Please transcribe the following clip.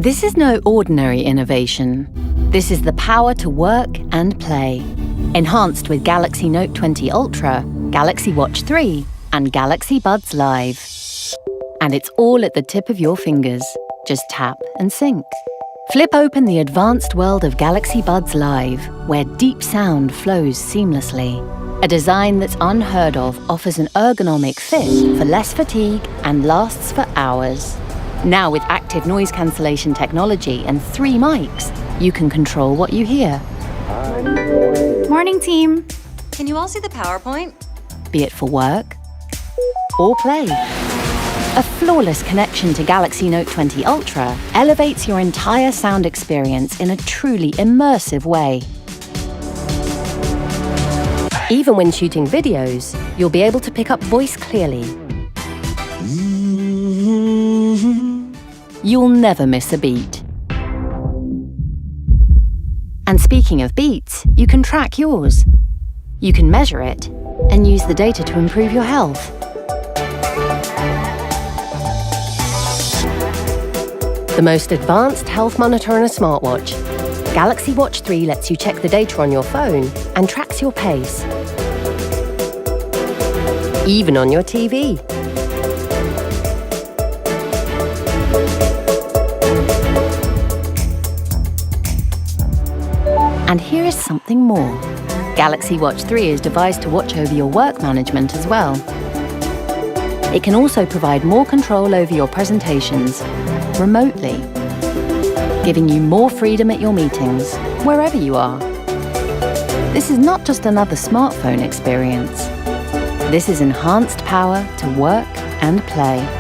This is no ordinary innovation. This is the power to work and play. Enhanced with Galaxy Note20 Ultra, Galaxy Watch 3, and Galaxy Buds Live. And it's all at the tip of your fingers. Just tap and sync. Flip open the advanced world of Galaxy Buds Live, where deep sound flows seamlessly. A design that's unheard of offers an ergonomic fit for less fatigue and lasts for hours. Now with active noise cancellation technology and 3 mics, you can control what you hear. Morning, team. Can you all see the PowerPoint? Be it for work or play. A flawless connection to Galaxy Note20 Ultra elevates your entire sound experience in a truly immersive way. Even when shooting videos, you'll be able to pick up voice clearly. You'll never miss a beat. And speaking of beats, you can track yours. You can measure it and use the data to improve your health. The most advanced health monitor on a smartwatch, Galaxy Watch 3 lets you check the data on your phone and tracks your pace. Even on your TV. And here is something more. Galaxy Watch 3 is devised to watch over your work management as well. It can also provide more control over your presentations remotely, giving you more freedom at your meetings, wherever you are. This is not just another smartphone experience. This is enhanced power to work and play.